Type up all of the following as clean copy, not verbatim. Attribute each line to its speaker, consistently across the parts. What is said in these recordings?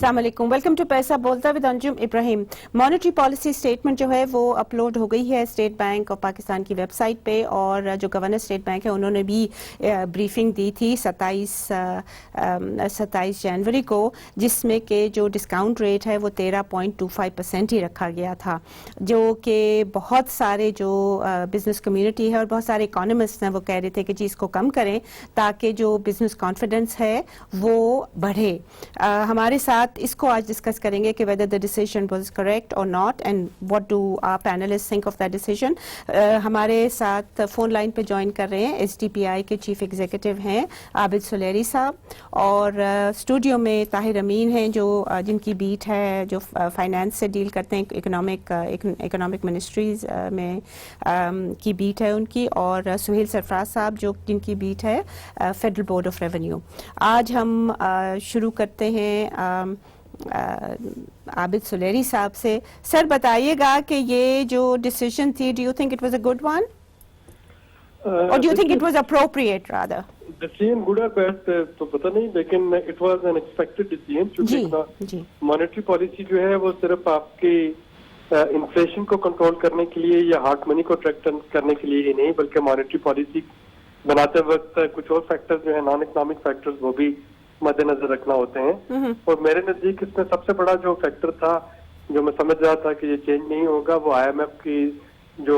Speaker 1: अस्सलाम वालेकुम, welcome to पैसा बोलता with Anjum Ibrahim. Monetary policy statement जो है वो अपलोड हो गई है स्टेट बैंक ऑफ पाकिस्तान की वेबसाइट पे, और जो गवर्नर स्टेट बैंक है उन्होंने भी ब्रीफिंग दी थी 27 जनवरी को, जिसमें कि जो डिस्काउंट रेट है वो 13.25% ही रखा गया था, जो कि बहुत सारे जो बिज़नेस कम्युनिटी है और बहुत सारे इकोनॉमिस्ट हैं वो कह रहे थे कि जी इसको कम करें ताकि जो बिज़नेस कॉन्फिडेंस है वो बढ़े। हमारे साथ इसको आज डिस्कस करेंगे कि whether the decision was correct or not and what do our panelists think of that decision। हमारे साथ फ़ोन लाइन पे ज्वाइन कर रहे हैं SDPI के चीफ एग्जीक्यूटिव हैं आबिद सुलेरी साहब, और स्टूडियो में ताहिर अमीन हैं जो जिनकी बीट है जो फाइनेंस से डील करते हैं, इकोनॉमिक मिनिस्ट्रीज में की बीट है उनकी, और सुहेल सरफराज साहब जो जिनकी बीट है फेडरल बोर्ड ऑफ रेवेन्यू। आज हम शुरू करते हैं आबिद सुलेरी साहब से। सर बताइएगा कि ये जो डिसीजन थी, do you think it was a good one और do you think it was appropriate rather?
Speaker 2: Decision good और बैड तो पता नहीं, लेकिन it was an expected decision, क्योंकि मॉनेटरी पॉलिसी जो है वो सिर्फ आपकी इन्फ्लेशन को कंट्रोल करने के लिए या हार्ड मनी को अट्रैक्ट करने के लिए ही नहीं, बल्कि मॉनेटरी पॉलिसी बनाते वक्त कुछ और फैक्टर्स जो है नॉन इकोनॉमिक फैक्टर्स वो भी मद्देनजर रखना होते हैं। और मेरे नजदीक इसमें सबसे बड़ा जो फैक्टर था जो मैं समझ रहा था कि ये चेंज नहीं होगा, वो IMF की जो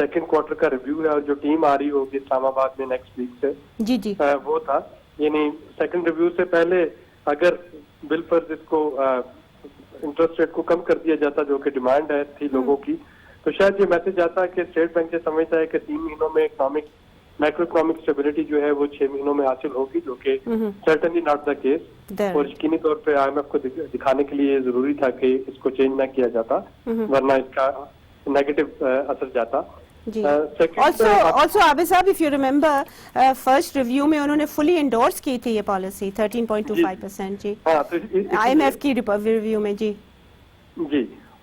Speaker 2: सेकंड क्वार्टर का रिव्यू है और जो टीम आ रही होगी इस्लामाबाद में नेक्स्ट वीक से, जी वो था। यानी सेकंड रिव्यू से पहले अगर बिल पर इसको इंटरेस्ट रेट को कम कर दिया जाता, जो कि डिमांड है थी लोगों की, तो शायद ये मैसेज आता कि स्टेट बैंक ये समझता है कि 3 महीनों में मैक्रो इकोनॉमिक स्टेबिलिटी जो है वो 6 महीनों में हासिल होगी, जो कि सर्टेनली नॉट द केस। और यकीनी तौर पे IMF को दिखाने के लिए जरूरी था कि इसको चेंज ना किया जाता, वरना इसका नेगेटिव असर जाता।
Speaker 1: Also आबिद साहब, if you remember first review में उन्होंने फुली एंडोर्स की थी ये पॉलिसी 13.25%। जी हाँ, तो IMF की रिव्यू में जी।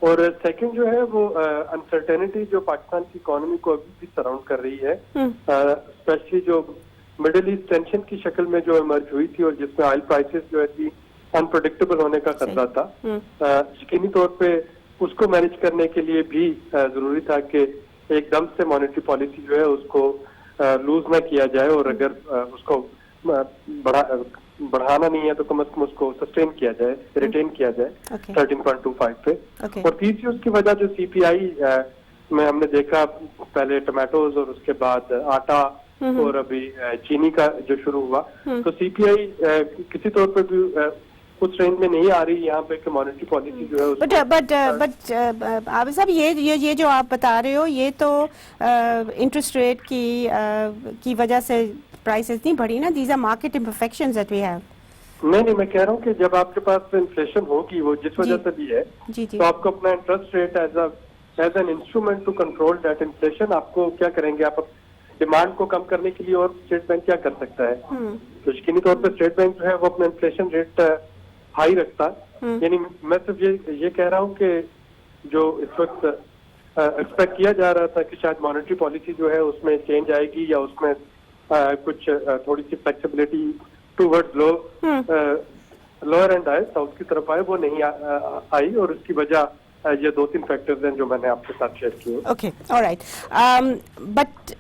Speaker 2: और सेकंड जो है वो अनसर्टेनिटी जो पाकिस्तान की इकोनॉमी को अभी भी सराउंड कर रही है, स्पेशली जो मिडिल ईस्ट टेंशन की शक्ल में जो इमर्ज हुई थी और जिसमें ऑयल प्राइसेस जो है अनप्रेडिक्टेबल होने का खतरा था, यकीनी तौर पे उसको मैनेज करने के लिए भी जरूरी था कि एकदम से मॉनेटरी पॉलिसी जो है उसको लूज ना किया जाए, और अगर उसको बढ़ाना नहीं है तो कम से कम उसको सस्टेन किया जाए, रिटेन किया जाए 13.25 पे। और तीसरी उसकी वजह जो CPI में हमने देखा, पहले टमाटोज और उसके बाद आटा और अभी चीनी का जो शुरू हुआ, तो CPI किसी तौर पर भी उस रेंज में नहीं आ रही यहाँ पे कि मॉनेटरी पॉलिसी जो है।
Speaker 1: बट आबिद साहब, ये जो आप बता रहे हो ये तो इंटरेस्ट रेट की वजह से प्राइसेस नहीं बढ़ी ना, these are market imperfections that we have.
Speaker 2: नहीं, मैं कह रहा हूँ कि जब आपके पास इन्फ्लेशन होगी, वो जिस वजह से भी है, तो आपको अपना interest rate as an instrument to control that inflation, आपको क्या करेंगे, आप डिमांड को कम करने के लिए और स्टेट बैंक क्या कर सकता है? तो यकीनी तौर पर स्टेट बैंक जो है वो अपना इन्फ्लेशन रेट हाई रखता है। यानी मैं सिर्फ ये कह रहा हूँ कि जो इस वक्त एक्सपेक्ट किया जा रहा था कि शायद मॉनेटरी पॉलिसी जो है उसमें चेंज आएगी या उसमें कुछ थोड़ी सी फ्लेक्सिबिलिटी टूवर्ड्स लोअर एंड आए, साउथ की तरफ आए, वो नहीं आई, और उसकी वजह ये 2-3 फैक्टर्स हैं जो मैंने आपके साथ शेयर किए।
Speaker 1: ओके, ऑलराइट, बट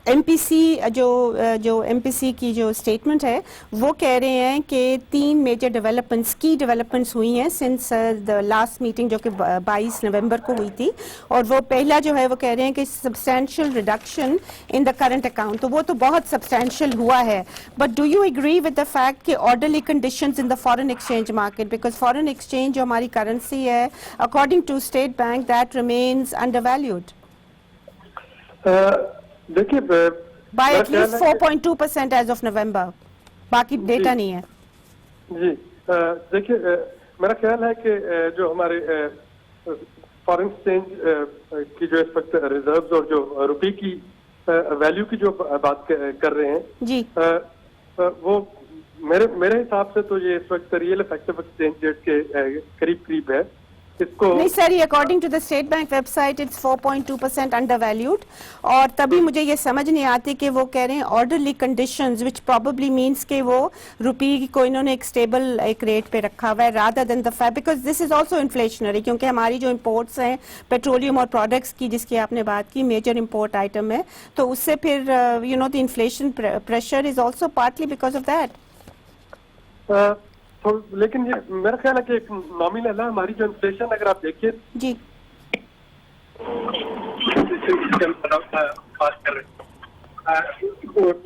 Speaker 1: MPC जो MPC की जो स्टेटमेंट है वो कह रहे हैं कि 3 मेजर डेवलपमेंट्स हुई हैं सिंस द लास्ट मीटिंग जो कि 22 नवंबर को हुई थी, और वो पहला जो है वो कह रहे हैं कि substantial reduction in the current account, तो वो तो बहुत सब्सटेंशियल हुआ है। But do you agree with the fact कि orderly conditions in the foreign exchange market, because foreign exchange जो हमारी करेंसी है according to State Bank that remains undervalued
Speaker 2: देखिए
Speaker 1: by at least 4.2% as of November, बाकी data नहीं है।
Speaker 2: जी देखिए, मेरा ख्याल है कि जो हमारे फॉरेन एक्सचेंज की जो इस वक्त रिजर्व्स और जो रुपये की वैल्यू की जो बात कर रहे हैं जी, वो मेरे हिसाब से तो ये इस वक्त रियल इफेक्टिव एक्सचेंज रेट के करीब है, इसको
Speaker 1: नहीं सर, ये according to the state bank website it's 4.2% undervalued, और तभी मुझे ये समझ नहीं आती कि वो कह रहे हैं orderly conditions, which probably means कि वो रुपये को इन्होंने एक स्टेबल एक रेट पे रखा हुआ है rather than the fact, because this is also inflationary, क्योंकि हमारी जो इंपोर्ट्स हैं पेट्रोलियम और प्रोडक्ट्स की, जिसकी आपने बात की, मेजर इंपोर्ट आइटम है, तो उससे फिर you know the inflation pressure is also partly because of that.
Speaker 2: लेकिन ये मेरा ख्याल है कि एक नॉमिनल है हमारी जो इन्फ्लेशन, अगर आप देखिए
Speaker 1: जी
Speaker 2: बात कर रहे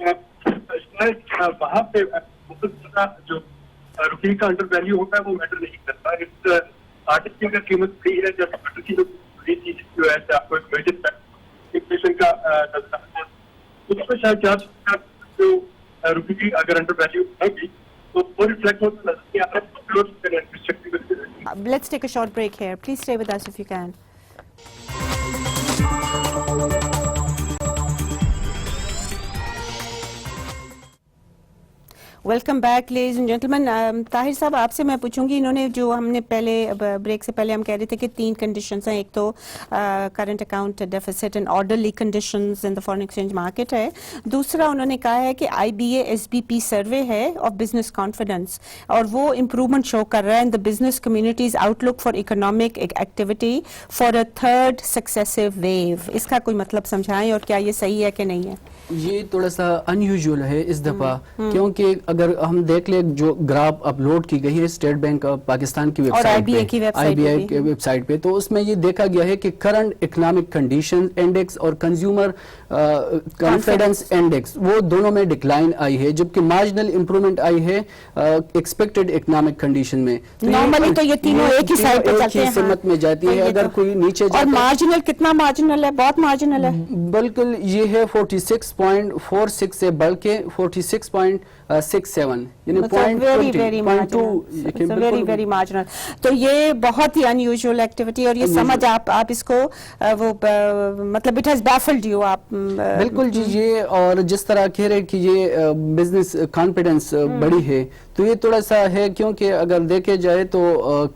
Speaker 2: हैं वहाँ पे जो रुपये का अंडर वैल्यू होता है वो मैटर नहीं करता। इस आर्टिस्ट की अगर कीमत फ्री है, जब मटर की जो फ्री चीज जो है आपको एक मेजर इन्फ्लेशन का नजर उसमें शायद 4 जो रुपये की अगर अंडर वैल्यू होगी तो वो रिफ्लेक्ट होता नजर आ रहा है।
Speaker 1: Let's take a short break here. Please stay with us if you can. Welcome back ladies and gentleman. Tahir साहब, आपसे मैं पूछूंगी, इन्होंने जो हमने पहले ब्रेक से पहले हम कह रहे थे कि 3 कंडीशंस हैं, एक तो current account deficit and orderly conditions in the foreign exchange market है, दूसरा उन्होंने कहा है कि IBA SBP सर्वे है ऑफ बिजनेस कॉन्फिडेंस, और वो इम्प्रूवमेंट शो कर रहा है in the business communities outlook for economic activity for a third successive wave. इसका कोई मतलब समझाएं, और क्या ये सही है कि नहीं है?
Speaker 3: ये थोड़ा सा अनयूजुअल है इस दफा, क्योंकि अगर हम देख ले जो ग्राफ अपलोड की गई है स्टेट बैंक ऑफ पाकिस्तान की वेबसाइट पे, IBA की वेबसाइट पे, तो उसमें ये देखा गया है कि करंट इकोनॉमिक कंडीशन इंडेक्स और कंज्यूमर कॉन्फिडेंस इंडेक्स वो दोनों में डिक्लाइन आई है, जबकि मार्जिनल इंप्रूवमेंट आई है एक्सपेक्टेड इकोनॉमिक कंडीशन में।
Speaker 1: नॉर्मली तो ये तीनों एक ही साइड पे चलते हैं,
Speaker 3: सिमत में जाती है। अगर कोई नीचे
Speaker 1: और मार्जिनल कितना मार्जिनल है? बहुत मार्जिनल है,
Speaker 3: बिल्कुल। ये है 46.46 से बढ़ के 46.67, यानी
Speaker 1: वेरी वेरी मार्जिनल। तो ये बहुत ही अनयूजुअल एक्टिविटी, और ये समझ आप इसको वो मतलब इट हैज बैफल्ड यू आप?
Speaker 3: बिल्कुल जी। ये और जिस तरह कह रहे कि ये बिजनेस कॉन्फिडेंस बड़ी है, तो ये थोड़ा सा है, क्योंकि अगर देखे जाए तो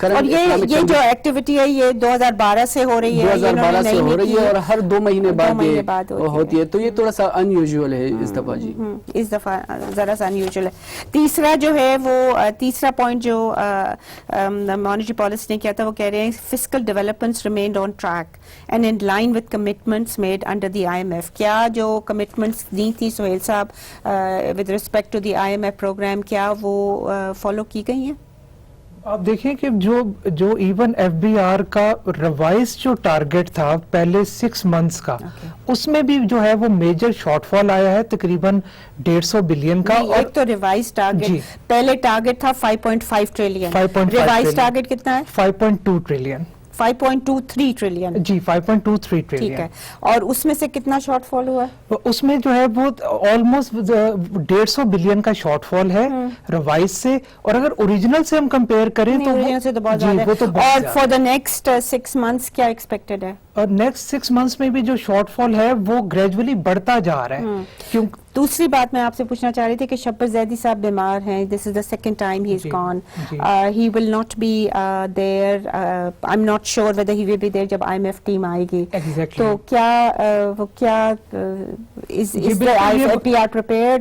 Speaker 3: करंट
Speaker 1: ये जो एक्टिविटी है ये 2012 से हो रही है,
Speaker 3: 2012 से हो रही है, और हर 2 महीने बाद होती है, तो ये थोड़ा सा अनयूजुअल है इस दफा जी।
Speaker 1: इस दफा जरा सा अनयूजुअल है। तीसरा जो है वो तीसरा पॉइंट जो मॉनेटरी पॉलिसी ने किया था, वो कह रहे हैं fiscal developments remained on track and in line with commitments made under the IMF। क्या जो कमिटमेंट्स दी थी Suhail sahab with respect to the IMF programme, क्या वो फॉलो की गई हैं?
Speaker 4: आप देखें कि जो इवन FBR का रिवाइज जो टारगेट था पहले 6 मंथ्स का, उसमें भी जो है वो मेजर शॉर्टफॉल आया है तकरीबन 150 बिलियन का। और
Speaker 1: एक तो रिवाइज टारगेट, पहले टारगेट था 5.5 ट्रिलियन, रिवाइज टारगेट कितना है? 5.23 ट्रिलियन
Speaker 4: जी, 5.23 ट्रिलियन।
Speaker 1: ठीक है, और उसमें से कितना शॉर्टफॉल हुआ?
Speaker 4: उसमें जो है वो ऑलमोस्ट 150 बिलियन का शॉर्टफॉल है रिवाइज से, और अगर ओरिजिनल से हम कंपेयर करें तो
Speaker 1: ओरिजिनल से तो बहुत ज्यादा है। और फॉर द नेक्स्ट 6 मंथ्स क्या एक्सपेक्टेड है?
Speaker 4: और नेक्स्ट 6 मंथ्स में भी जो शॉर्टफॉल है वो ग्रेजुअली बढ़ता जा रहा है। क्यों?
Speaker 1: दूसरी बात मैं आपसे पूछना चाह रही थी कि शब्बर जैदी साहब बीमार हैं, this is the second time he is gone, he will not be there, I am not sure whether he will be there जब IMF टीम आएगी। तो क्या वो क्या इज द FBR प्रिपेयर्ड?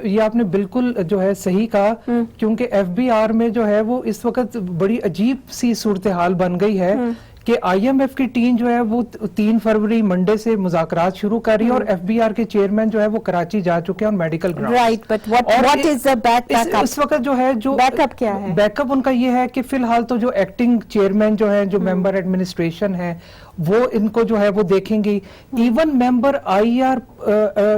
Speaker 4: ये आपने बिल्कुल जो है सही कहा, क्योंकि FBR में जो है वो इस वक्त बड़ी अजीब सी सूरत हाल बन गई है कि IMF की टीम जो है वो 3 फरवरी मंडे से मुज़ाकरात शुरू कर रही है, और FBR के चेयरमैन जो है वो कराची जा चुके हैं और medical ground.
Speaker 1: Right, but what is the backup?
Speaker 4: इस वक्त जो है जो
Speaker 1: बैकअप क्या है? बैकअप
Speaker 4: उनका ये है कि फिलहाल तो जो एक्टिंग चेयरमैन जो है, जो मेंबर एडमिनिस्ट्रेशन है, वो इनको जो है वो देखेंगे। इवन मेंबर IR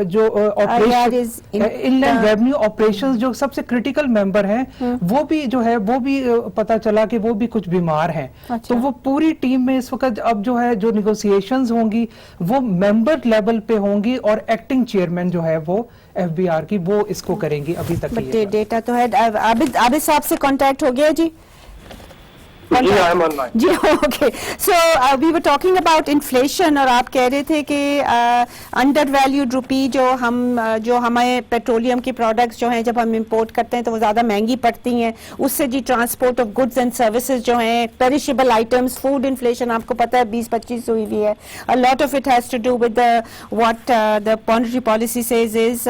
Speaker 4: जो ऑपरेशन इनलैंड रेवेन्यू ऑपरेशंस जो सबसे क्रिटिकल मेंबर हैं, वो भी जो है वो भी पता चला कि वो भी कुछ बीमार हैं। तो वो पूरी टीम में इस वक्त अब जो है जो निगोशिएशंस होंगी वो मेंबर लेवल पे होंगी, और एक्टिंग चेयरमैन जो है वो FBR की वो इसको करेंगी। अभी तक
Speaker 1: डेटा तो है। आबिद साहब से कांटेक्ट हो गया जी? جی okay. So we were talking about inflation, اور آپ کہہ رہے تھے کہ انڈر ویلیوڈ روپی جو ہمیں پیٹرولیم کی پروڈکٹس جو ہیں جب ہم امپورٹ کرتے ہیں تو وہ زیادہ مہنگی پڑتی ہیں, اس سے جی transport of goods and services جو ہیں, پیریشیبل آئٹمس, فوڈ انفلیشن آپ کو پتہ ہے 20-25 ہوئی ہوئی ہے. A lot of it has to do with what the monetary policy says is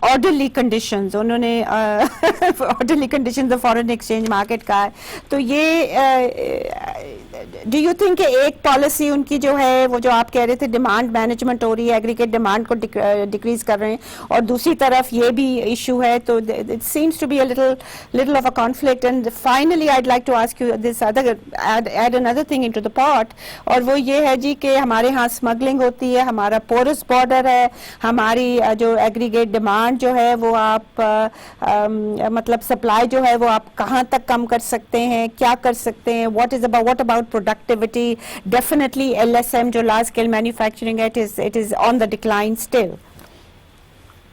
Speaker 1: orderly conditions. انہوں نے orderly conditions of foreign exchange market کا ہے. تو یہ ڈو یو تھنک کہ ایک پالیسی ان کی جو ہے وہ جو آپ کہہ رہے تھے ڈیمانڈ مینجمنٹ ہو رہی ہے, ایگریگیٹ ڈیمانڈ کو ڈیکریز کر رہے ہیں, اور دوسری طرف یہ بھی ایشو ہے, تو it seems to be a little of a conflict. And finally I'd like to ask you this add another thing into the pot, اور وہ یہ ہے جی کہ ہمارے ہاں اسمگلنگ ہوتی ہے, ہمارا پورس بارڈر ہے, ہماری جو ایگریگیٹ ڈیمانڈ جو ہے وہ آپ مطلب سپلائی جو ہے وہ آپ کہاں تک کم کر سکتے ہیں, کیا کر سکتے ہیں, what about productivity? Definitely LSM جو large scale manufacturing ہے, it is on the decline still.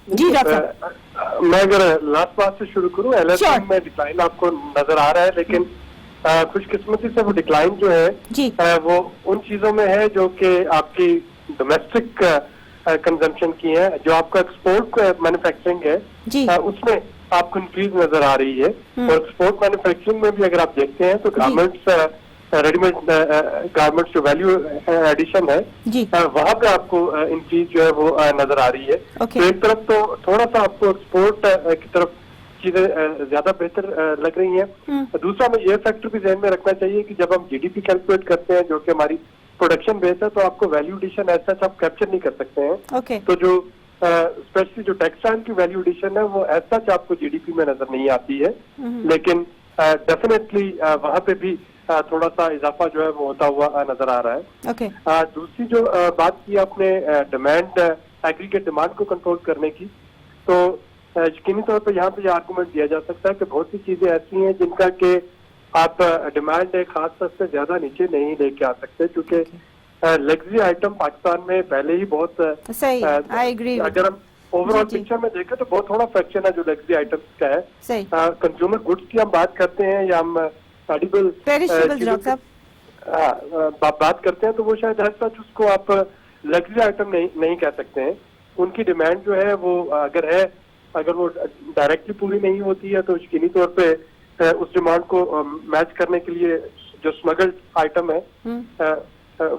Speaker 1: جی ڈاکٹر صاحب,
Speaker 2: میں اگر لاسٹ بات سے شروع کروں, LSM میں ڈکلائن آپ کو نظر آ رہا ہے, لیکن خوش قسمتی سے وہ ڈکلائن جو ہے وہ ان چیزوں میں ہے جو کہ آپ کی ڈومیسٹک کنزمپشن کی ہے. جو آپ کا ایکسپورٹ مینوفیکچرنگ ہے اس میں آپ کو انکریز نظر آ رہی ہے, اور ایکسپورٹ مینوفیکچرنگ میں بھی اگر آپ دیکھتے ہیں تو گارمنٹس ریڈی میڈ گارمنٹس جو ویلیو ایڈیشن ہے وہاں پہ آپ کو انکریز جو ہے وہ نظر آ رہی ہے. تو ایک طرف تو تھوڑا سا آپ کو ایکسپورٹ کی طرف چیزیں زیادہ بہتر لگ رہی ہیں. دوسرا ہمیں یہ فیکٹر بھی ذہن میں رکھنا چاہیے کہ جب ہم GDP کیلکولیٹ کرتے ہیں جو کہ ہماری پروڈکشن بیس ہے, تو آپ کو ویلیو ایڈیشن ایسا آپ کیپچر نہیں کر سکتے ہیں. تو جو اسپیشلی جو ٹیکسٹائل کی ویلیو ایڈیشن ہے وہ ایسا آپ کو GDP میں نظر نہیں آتی ہے, لیکن ڈیفینیٹلی وہاں پہ بھی تھوڑا سا اضافہ جو ہے وہ ہوتا ہوا نظر آ رہا ہے. دوسری جو بات کی آپ نے ڈیمانڈ, ایگریگیٹ ڈیمانڈ کو کنٹرول کرنے کی, تو یقینی طور پہ یہاں پہ یہ آرگومنٹ دیا جا سکتا ہے کہ بہت سی چیزیں ایسی ہیں جن کا کہ آپ ڈیمانڈ ایک خاص سطح سے زیادہ نیچے نہیں لے کے آ سکتے, کیونکہ لگژری آئٹم پاکستان میں پہلے ہی بہت, اگر ہم اوور آل پکچر میں دیکھیں تو بہت تھوڑا فریکشن ہے جو لگژری آئٹمس کا ہے. کنزیومر گڈس کی ہم بات کرتے ہیں یا ہم ایڈیبل بات کرتے ہیں تو وہ شاید حد تک اس کو آپ لگژری آئٹم نہیں کہہ سکتے ہیں. ان کی ڈیمانڈ جو ہے وہ اگر وہ ڈائریکٹلی پوری نہیں ہوتی ہے تو یقینی طور پہ اس ڈیمانڈ کو میچ کرنے کے لیے جو اسمگلڈ آئٹم ہے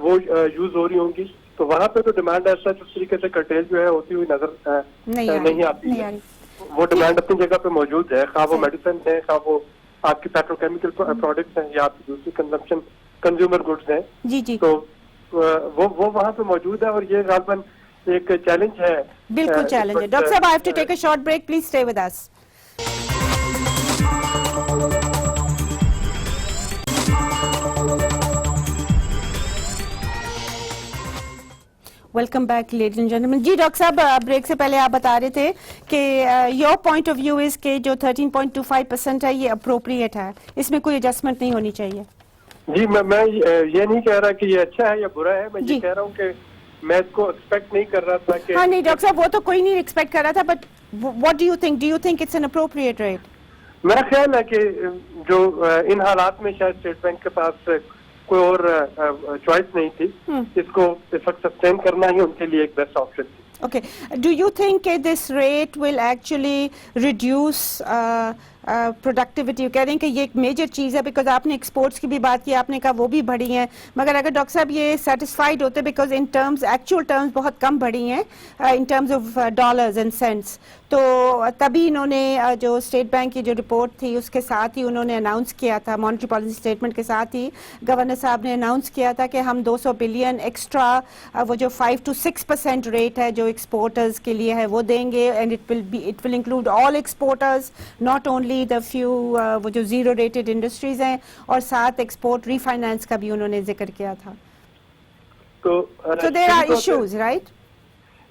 Speaker 2: وہ یوز ہو رہی ہوں گی, تو وہاں پہ تو ڈیمانڈ ایسا اس طریقے سے کرٹیل جو ہے ہوتی ہوئی نظر نہیں آتی ہے. وہ ڈیمانڈ اپنی جگہ پہ موجود ہے, خواہ وہ میڈیسن ہے, خواہ وہ آپ کی پیٹروکیمیکل پروڈکٹس ہیں, یا آپ کی دوسری کنزمپشن کنزیومر گڈس ہیں, تو وہ وہاں پہ موجود ہے. اور یہ غالباً ایک چیلنج ہے.
Speaker 1: بالکل چیلنج ہے. ڈاکٹر صاحب I have to take a short break, please stay with us. Welcome back ladies and gentlemen. جی ڈاکٹر صاحب, بریک سے پہلے آپ بتا رہے تھے کہ your point of view is کہ جو 13.25% ہے یہ اپروپریٹ ہے, اس میں کوئی ایڈجسٹمنٹ نہیں ہونی چاہیے.
Speaker 2: جی میں یہ نہیں کہہ رہا کہ یہ اچھا ہے یا برا ہے, میں یہ کہہ رہا ہوں کہ میں اس کو ایکسپیکٹ نہیں کر رہا تھا کہ
Speaker 1: ہاں نہیں ڈاکٹر صاحب وہ تو کوئی نہیں ایکسپیکٹ کر رہا تھا, but what do you think it's an appropriate rate?
Speaker 2: میرا خیال ہے کہ جو ان حالات میں شاید اسٹیٹ بینک کے پاس کوئی اور چوائس نہیں تھی, اس کو اس وقت سسٹین کرنا ہی ان کے لیے ایک بیسٹ آپشن تھی.
Speaker 1: Okay. Do you think this rate will actually reduce productivity? کہہ رہے ہیں کہ یہ ایک میجر چیز ہے, بیکاز آپ نے ایکسپورٹس کی بھی بات کی, آپ نے کہا وہ بھی بڑھی ہیں, مگر اگر ڈاکٹر صاحب یہ سیٹسفائڈ ہوتے because in terms actual terms بہت کم بڑھی ہیں in terms of dollars and cents, تو تبھی انہوں نے جو اسٹیٹ بینک کی جو رپورٹ تھی اس کے ساتھ ہی انہوں نے اناؤنس کیا تھا, مانیٹری پالیسی اسٹیٹمنٹ کے ساتھ ہی گورنر صاحب نے اناؤنس کیا تھا کہ ہم 200 بلین ایکسٹرا وہ جو 5 to 6% ریٹ ہے جو ایکسپورٹرز کے لیے ہے وہ دیں گے, and it will include all exporters, not only the few وہ جو زیرو ریٹڈ انڈسٹریز ہیں, اور ساتھ ایکسپورٹ ری فائنانس کا بھی انہوں نے ذکر کیا تھا.
Speaker 2: تو
Speaker 1: دیر آر ایشوز رائٹ؟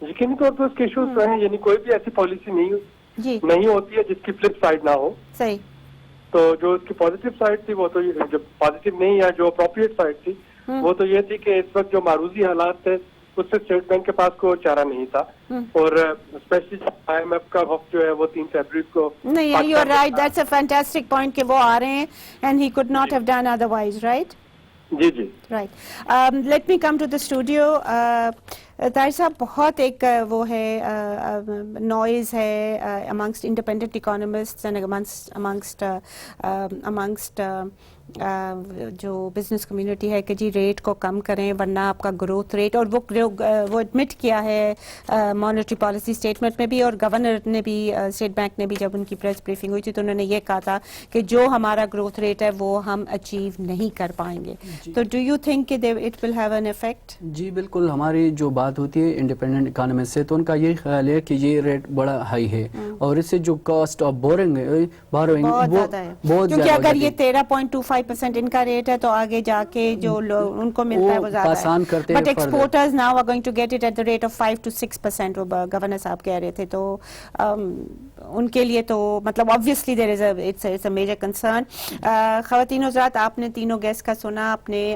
Speaker 2: یقینی طور پر اس کے ایشوز ہیں, یعنی کوئی بھی ایسی پالیسی نہیں ہوتی ہے جس کی فلپ سائڈ نہ ہو.
Speaker 1: صحیح.
Speaker 2: تو جو اس کی پازیٹیو سائڈ تھی وہ تو جو پازیٹیو نہیں ہے, جو اپروپریٹ سائڈ تھی وہ تو یہ تھی کہ اس وقت جو معروضی حالات تھے اس سے اسٹیٹ بینک کے پاس کوئی اور چارہ نہیں تھا. اور اسپیشلی IMF کا وقت جو ہے وہ 3 فروری کو.
Speaker 1: نہیں, you are right, that's a fantastic point کہ وہ آ رہے ہیں and he could not have done otherwise, right.
Speaker 2: جی جی
Speaker 1: right. Let me come to the studio. Tahir صاحب, بہت ایک وہ ہے نوائز ہے amongst independent economist and amongst جو بزنس کمیونٹی ہے کہ جی ریٹ کو کم کریں ورنہ آپ کا گروتھ ریٹ, اور وہ ایڈمٹ کیا ہے مانیٹری پالیسی اسٹیٹمنٹ میں بھی, اور گورنر نے بھی, اسٹیٹ بینک نے بھی جب ان کی پریس بریفنگ ہوئی تھی تو انہوں نے یہ کہا تھا کہ جو ہمارا گروتھ ریٹ ہے وہ ہم اچیو نہیں کر پائیں گے. تو ڈو یو تھنک کہ it will have an effect?
Speaker 3: جی بالکل, ہماری جو بات ہوتی ہے انڈیپینڈنٹ اکانومسٹ سے تو ان کا یہ خیال ہے کہ یہ ریٹ بڑا ہائی ہے اور اس سے جو کاسٹ آف بورنگ
Speaker 1: بہت زیادہ ہے, کیونکہ اگر یہ 13.25% ان کا ریٹ ہے تو آگے جا کے جو ان کو ملتا ہے وہ زیادہ ہے. But exporters now are going to get it at the rate of 5 to 6%, وہ گورنر صاحب کہہ رہے تھے. تو ان کے لیے تو مطلب obviously there is a major concern. خواتین حضرات, آپ نے تینوں گیسٹ کا سنا آپ نے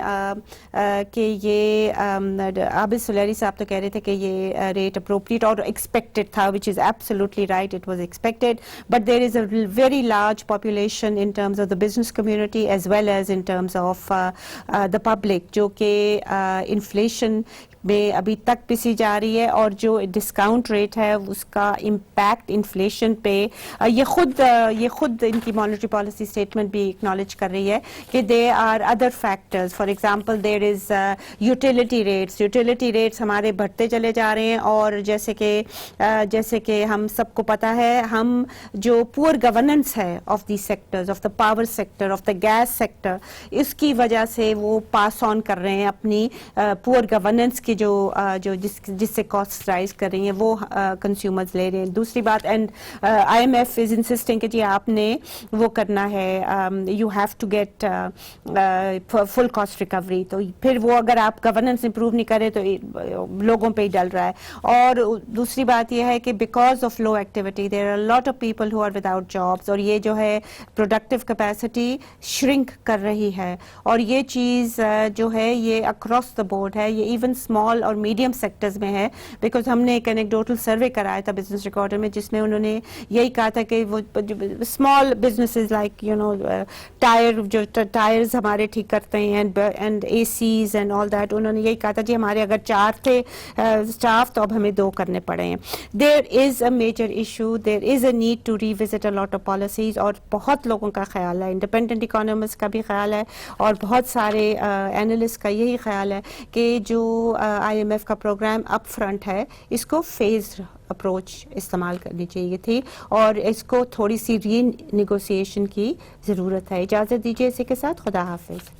Speaker 1: کہ یہ عابد سلیری صاحب تو کہہ رہے تھے کہ یہ ریٹ اپروپریٹ اور ایکسپیکٹڈ تھا, which is absolutely right, it was expected, but there is a very large population in terms of the business community as well as in terms of the public جو کہ inflation میں ابھی تک پسی جا رہی ہے, اور جو ڈسکاؤنٹ ریٹ ہے اس کا امپیکٹ انفلیشن پہ یہ خود ان کی مانیٹری پالیسی اسٹیٹمنٹ بھی اکنالج کر رہی ہے کہ they are other factors. For example there is utility rates ہمارے بڑھتے چلے جا رہے ہیں, اور جیسے کہ ہم سب کو پتہ ہے, ہم جو پور گورننس ہے of the sectors, of the power sector, of the gas sector, اس کی وجہ سے وہ پاس آن کر رہے ہیں اپنی پور گورننس جو جس سے کاسٹ رائز کر رہی ہیں وہ کنزیومرز لے رہے ہیں. دوسری بات, اینڈ IMF از انسسٹنگ کہ جی آپ نے وہ کرنا ہے, you have to get full cost recovery. تو پھر وہ اگر آپ گورننس امپروو نہیں کرے تو لوگوں پہ ہی ڈل رہا ہے. اور دوسری بات یہ ہے کہ because of low activity there are lot of people who are without jobs, اور یہ جو ہے پروڈکٹیو کیپیسٹی شرنک کر رہی ہے, اور یہ چیز جو ہے یہ اکراس دا بورڈ ہے, یہ ایون اسمال اور میڈیم سیکٹرز میں ہے. بیکاز ہم نے ایک اینیکڈوٹل سروے کرایا تھا بزنس ریکارڈر میں, جس میں انہوں نے یہی کہا تھا کہ وہ اسمال بزنسز لائک جو ٹائرز ہمارے ٹھیک کرتے ہیں and ACs and all that, انہوں نے یہی کہا تھا جی ہمارے اگر 4 تھے اسٹاف تو اب ہمیں 2 کرنے پڑے ہیں. There is a major issue, there is a need to revisit a lot of policies, اور بہت لوگوں کا خیال ہے, انڈیپینڈنٹ اکانومسٹ کا بھی خیال ہے اور بہت سارے اینالسٹ کا یہی خیال ہے کہ جو IMF کا پروگرام اپ فرنٹ ہے اس کو فیزڈ اپروچ استعمال کرنی چاہیے تھی, اور اس کو تھوڑی سی ری نیگوسیشن کی ضرورت ہے. اجازت دیجیے اسی کے ساتھ خدا حافظ.